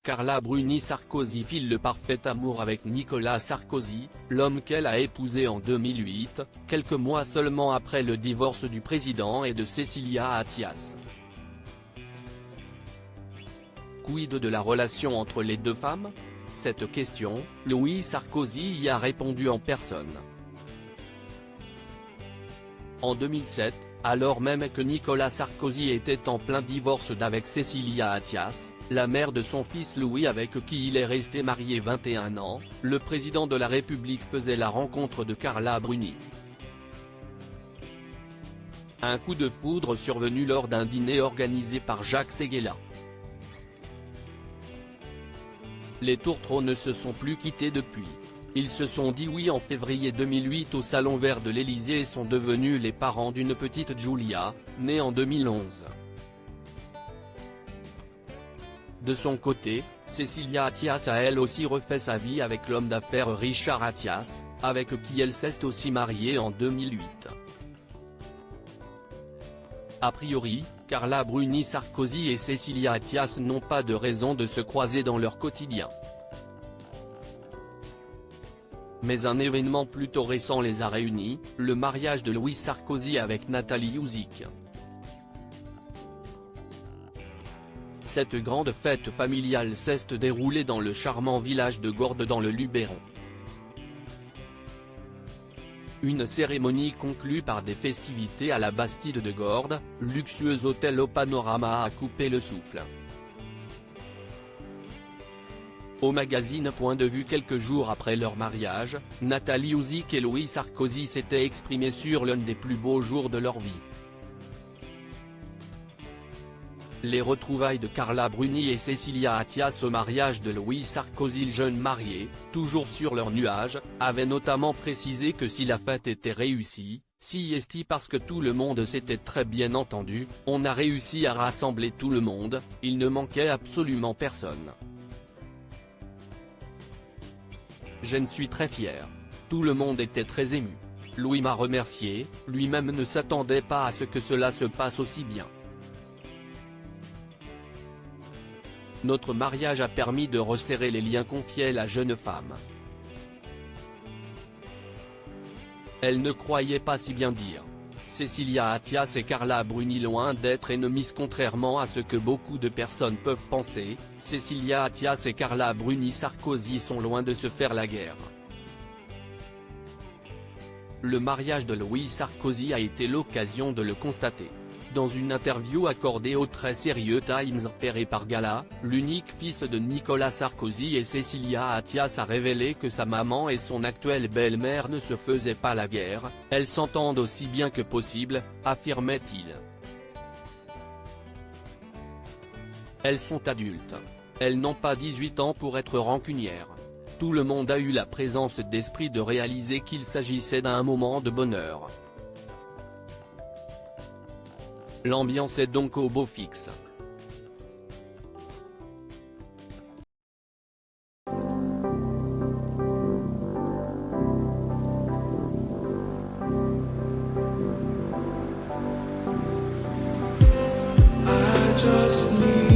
Carla Bruni Sarkozy file le parfait amour avec Nicolas Sarkozy, l'homme qu'elle a épousé en 2008, quelques mois seulement après le divorce du président et de Cécilia Attias. Quid de la relation entre les deux femmes? Cette question, Louis Sarkozy y a répondu en personne. En 2007, alors même que Nicolas Sarkozy était en plein divorce d'avec Cécilia Attias, la mère de son fils Louis avec qui il est resté marié 21 ans, le président de la République faisait la rencontre de Carla Bruni. Un coup de foudre survenu lors d'un dîner organisé par Jacques Séguéla. Les tourtereaux ne se sont plus quittés depuis. Ils se sont dit oui en février 2008 au Salon Vert de l'Élysée et sont devenus les parents d'une petite Giulia, née en 2011. De son côté, Cécilia Attias a elle aussi refait sa vie avec l'homme d'affaires Richard Attias, avec qui elle s'est aussi mariée en 2008. A priori, Carla Bruni Sarkozy et Cécilia Attias n'ont pas de raison de se croiser dans leur quotidien. Mais un événement plutôt récent les a réunis, le mariage de Louis Sarkozy avec Nathalie Youzik. Cette grande fête familiale s'est déroulée dans le charmant village de Gordes dans le Luberon. Une cérémonie conclue par des festivités à la Bastide de Gordes, luxueux hôtel au panorama a coupé le souffle. Au magazine Point de vue quelques jours après leur mariage, Nathalie Youzik et Louis Sarkozy s'étaient exprimés sur l'un des plus beaux jours de leur vie. Les retrouvailles de Carla Bruni et Cécilia Attias au mariage de Louis Sarkozy, le jeune marié, toujours sur leur nuage, avaient notamment précisé que si la fête était réussie, si est parce que tout le monde s'était très bien entendu, on a réussi à rassembler tout le monde, il ne manquait absolument personne. Je ne suis très fier. Tout le monde était très ému. Louis m'a remercié, lui-même ne s'attendait pas à ce que cela se passe aussi bien. Notre mariage a permis de resserrer les liens, confiait la jeune femme. Elle ne croyait pas si bien dire. Cécilia Attias et Carla Bruni loin d'être ennemies contrairement à ce que beaucoup de personnes peuvent penser, Cécilia Attias et Carla Bruni Sarkozy sont loin de se faire la guerre. Le mariage de Louis Sarkozy a été l'occasion de le constater. Dans une interview accordée au très sérieux Times repéré par Gala, l'unique fils de Nicolas Sarkozy et Cécilia Attias a révélé que sa maman et son actuelle belle-mère ne se faisaient pas la guerre, elles s'entendent aussi bien que possible, affirmait-il. Elles sont adultes. Elles n'ont pas 18 ans pour être rancunières. Tout le monde a eu la présence d'esprit de réaliser qu'il s'agissait d'un moment de bonheur. L'ambiance est donc au beau fixe. I just need